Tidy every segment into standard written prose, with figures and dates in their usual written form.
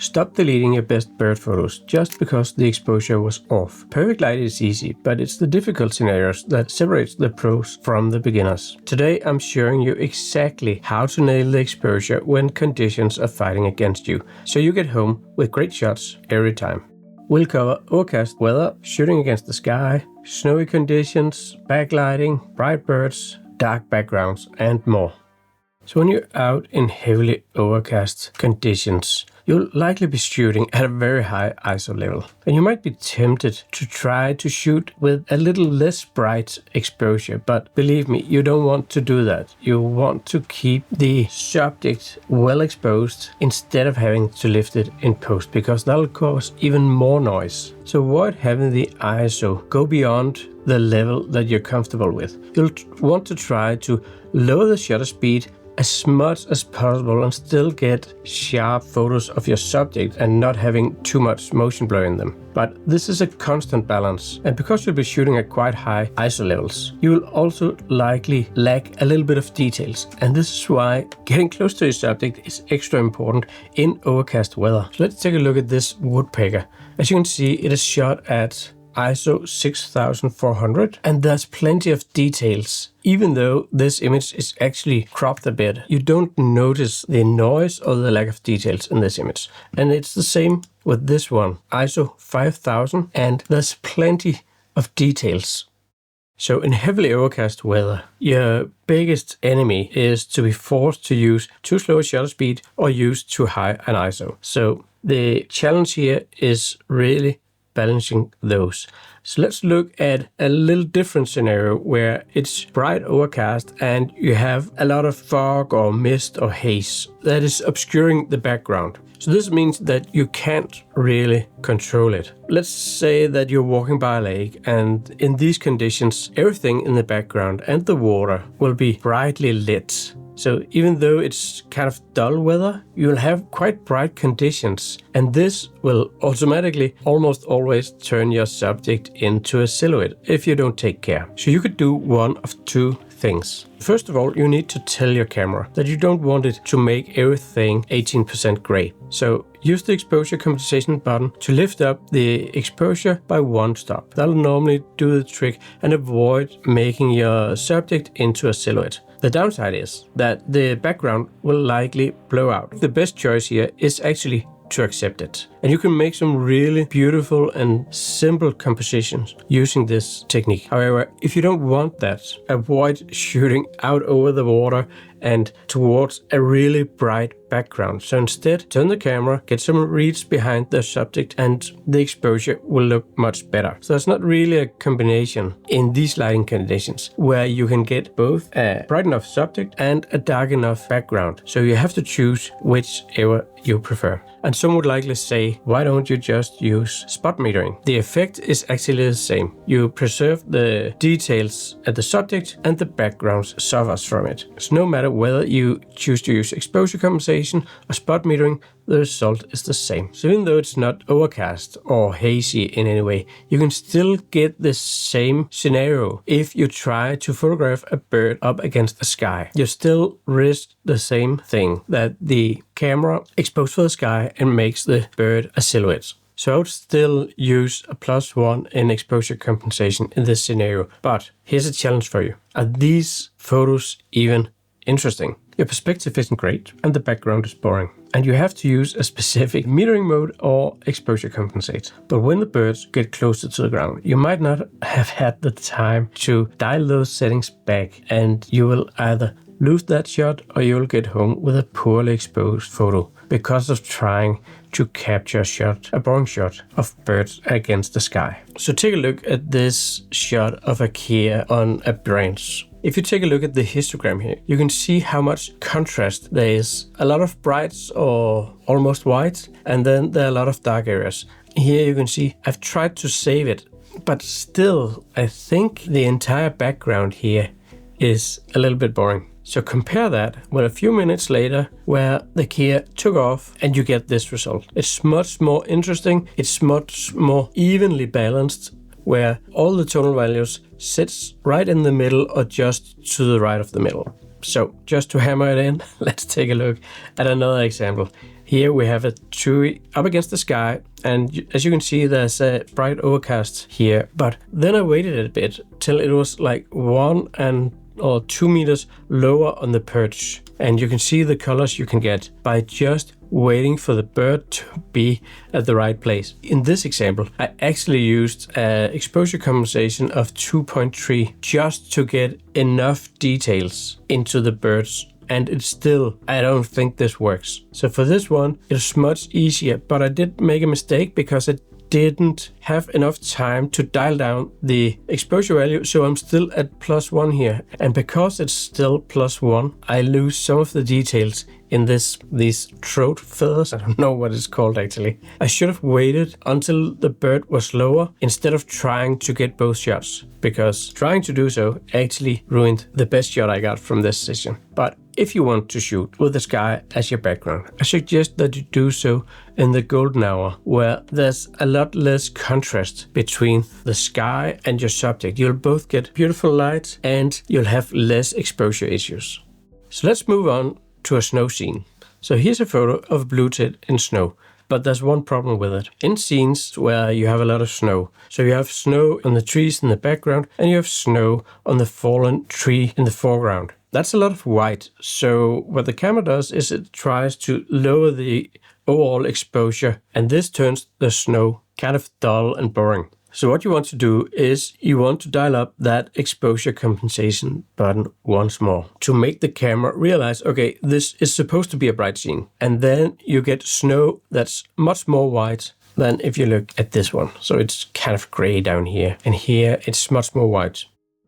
Stop deleting your best bird photos just because the exposure was off. Perfect light is easy, but it's the difficult scenarios that separates the pros from the beginners. Today I'm showing you exactly how to nail the exposure when conditions are fighting against you, so you get home with great shots every time. We'll cover overcast weather, shooting against the sky, snowy conditions, backlighting, bright birds, dark backgrounds, and more. So when you're out in heavily overcast conditions, you'll likely be shooting at a very high ISO level. And you might be tempted to try to shoot with a little less bright exposure, but believe me, you don't want to do that. You want to keep the subject well exposed instead of having to lift it in post, because that'll cause even more noise. So avoid having the ISO go beyond the level that you're comfortable with. You'll want to try to lower the shutter speed as much as possible and still get sharp photos of your subject and not having too much motion blur in them. But this is a constant balance, and because you'll be shooting at quite high ISO levels, you will also likely lack a little bit of details, and this is why getting close to your subject is extra important in overcast weather. So let's take a look at this woodpecker. As you can see, it is shot at ISO 6400, and there's plenty of details. Even though this image is actually cropped a bit, you don't notice the noise or the lack of details in this image. And it's the same with this one, ISO 5000, and there's plenty of details. So in heavily overcast weather, your biggest enemy is to be forced to use too slow a shutter speed or use too high an ISO. So the challenge here is really balancing those. So let's look at a little different scenario where it's bright overcast and you have a lot of fog or mist or haze that is obscuring the background. So this means that you can't really control it. Let's say that you're walking by a lake, and in these conditions, everything in the background and the water will be brightly lit. So even though it's kind of dull weather, you'll have quite bright conditions, and this will automatically almost always turn your subject into a silhouette if you don't take care. So you could do one of two things. First of all, you need to tell your camera that you don't want it to make everything 18% gray. So use the exposure compensation button to lift up the exposure by one stop. That'll normally do the trick and avoid making your subject into a silhouette. The downside is that the background will likely blow out. The best choice here is actually to accept it. And you can make some really beautiful and simple compositions using this technique. However, if you don't want that, avoid shooting out over the water and towards a really bright background. So instead, turn the camera, get some reeds behind the subject, and the exposure will look much better. So it's not really a combination in these lighting conditions where you can get both a bright enough subject and a dark enough background. So you have to choose whichever you prefer. And some would likely say, why don't you just use spot metering? The effect is actually the same. You preserve the details at the subject and the background suffers from it. So no matter whether you choose to use exposure compensation or spot metering, the result is the same. So even though it's not overcast or hazy in any way, you can still get the same scenario if you try to photograph a bird up against the sky. You still risk the same thing, that the camera exposed for the sky and makes the bird a silhouette. So I would still use a +1 in exposure compensation in this scenario. But here's a challenge for you. Are these photos even interesting? Your perspective isn't great and the background is boring, and you have to use a specific metering mode or exposure compensate. But when the birds get closer to the ground, you might not have had the time to dial those settings back, and you will either lose that shot or you'll get home with a poorly exposed photo because of trying to capture a boring shot of birds against the sky. So take a look at this shot of a kea on a branch. If you take a look at the histogram here, you can see how much contrast there is. A lot of brights or almost white, and then there are a lot of dark areas. Here you can see I've tried to save it, but still I think the entire background here is a little bit boring. So compare that with a few minutes later where the kea took off and you get this result. It's much more interesting, it's much more evenly balanced, where all the tonal values sits right in the middle or just to the right of the middle. So just to hammer it in, let's take a look at another example. Here we have a tree up against the sky, and as you can see, there's a bright overcast here. But then I waited a bit till it was like 1 or 2 meters lower on the perch, and you can see the colors you can get by just waiting for the bird to be at the right place. In this example, I actually used exposure compensation of 2.3 just to get enough details into the birds, and it's still, I don't think this works. So for this one, it's much easier, but I did make a mistake because I didn't have enough time to dial down the exposure value, so I'm still at +1 here. And because it's still +1, I lose some of the details in these throat feathers. I don't know what it's called actually. I should have waited until the bird was lower instead of trying to get both shots, because trying to do so actually ruined the best shot I got from this session. But if you want to shoot with the sky as your background, I suggest that you do so in the golden hour, where there's a lot less contrast between the sky and your subject. You'll both get beautiful light and you'll have less exposure issues. So let's move on to a snow scene. So here's a photo of blue tit in snow. But there's one problem with it. In scenes where you have a lot of snow, so you have snow on the trees in the background and you have snow on the fallen tree in the foreground. That's a lot of white. So what the camera does is it tries to lower the overall exposure, and this turns the snow kind of dull and boring. So what you want to do is you want to dial up that exposure compensation button once more to make the camera realize, okay, this is supposed to be a bright scene. And then you get snow that's much more white than if you look at this one. So it's kind of gray down here, and here it's much more white.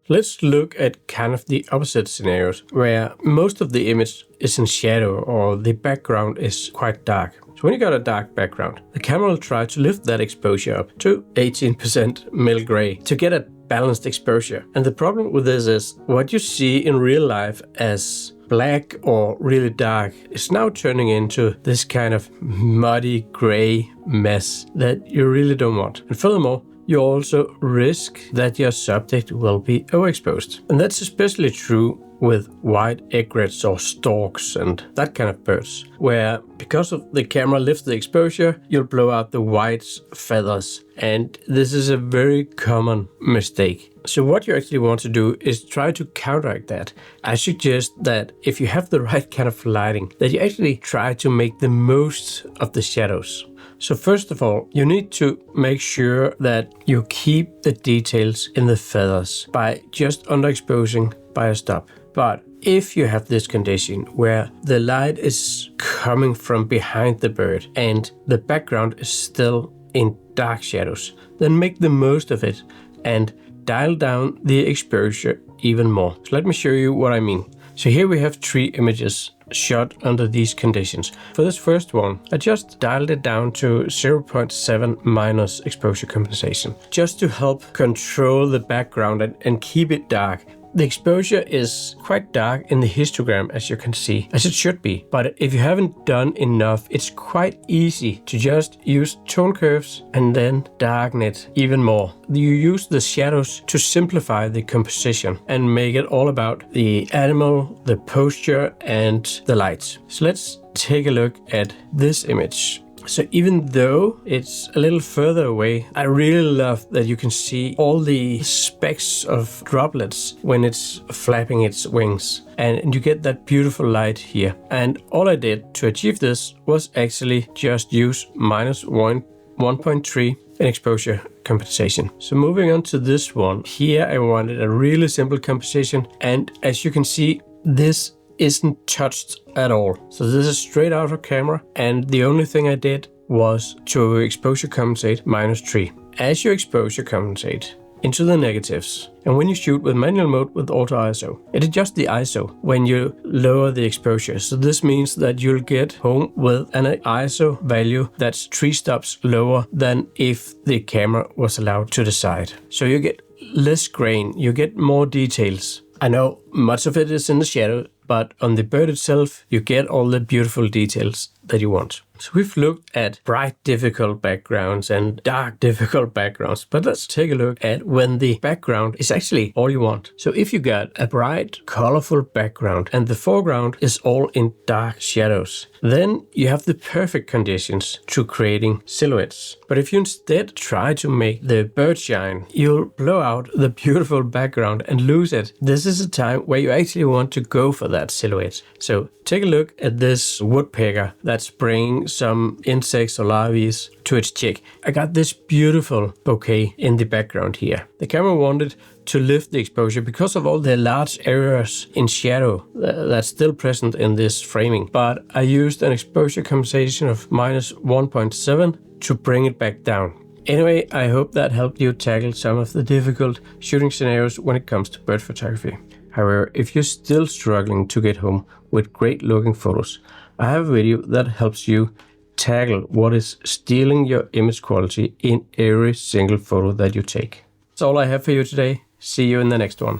Let's look at kind of the opposite scenarios where most of the image is in shadow or the background is quite dark. So when you got a dark background, the camera will try to lift that exposure up to 18% middle gray to get a balanced exposure. And the problem with this is what you see in real life as black or really dark is now turning into this kind of muddy gray mess that you really don't want. And furthermore, you also risk that your subject will be overexposed. And that's especially true with white egrets or storks and that kind of birds, where because of the camera lifts the exposure, you'll blow out the white feathers. And this is a very common mistake. So what you actually want to do is try to counteract that. I suggest that if you have the right kind of lighting, that you actually try to make the most of the shadows. So first of all, you need to make sure that you keep the details in the feathers by just underexposing by a stop. But if you have this condition where the light is coming from behind the bird and the background is still in dark shadows, then make the most of it and dial down the exposure even more. So let me show you what I mean. So here we have 3 images shot under these conditions. For this first one, I just dialed it down to 0.7 minus exposure compensation, just to help control the background and keep it dark. The exposure is quite dark in the histogram, as you can see, as it should be. But if you haven't done enough, it's quite easy to just use tone curves and then darken it even more. You use the shadows to simplify the composition and make it all about the animal, the posture, and the lights. So let's take a look at this image. So even though it's a little further away, I really love that you can see all the specks of droplets when it's flapping its wings. And you get that beautiful light here. And all I did to achieve this was actually just use minus 1.3 in exposure compensation. So moving on to this one, here I wanted a really simple composition. And as you can see, this isn't touched at all. So this is straight out of camera, and the only thing I did was to exposure compensate -3. As you exposure compensate into the negatives, and when you shoot with manual mode with auto ISO, it adjusts the ISO when you lower the exposure. So this means that you'll get home with an ISO value that's 3 stops lower than if the camera was allowed to decide. So you get less grain, you get more details. I know much of it is in the shadow, but on the bird itself, you get all the beautiful details that you want. So we've looked at bright, difficult backgrounds and dark, difficult backgrounds, but let's take a look at when the background is actually all you want. So if you got a bright, colorful background and the foreground is all in dark shadows, then you have the perfect conditions to creating silhouettes. But if you instead try to make the bird shine, you'll blow out the beautiful background and lose it. This is a time where you actually want to go for that silhouette. So take a look at this woodpecker that's bringing some insects or larvae to its chick. I got this beautiful bouquet in the background here. The camera wanted to lift the exposure because of all the large areas in shadow that's still present in this framing. But I used an exposure compensation of -1.7 to bring it back down. Anyway, I hope that helped you tackle some of the difficult shooting scenarios when it comes to bird photography. However, if you're still struggling to get home with great looking photos, I have a video that helps you tackle what is stealing your image quality in every single photo that you take. That's all I have for you today. See you in the next one.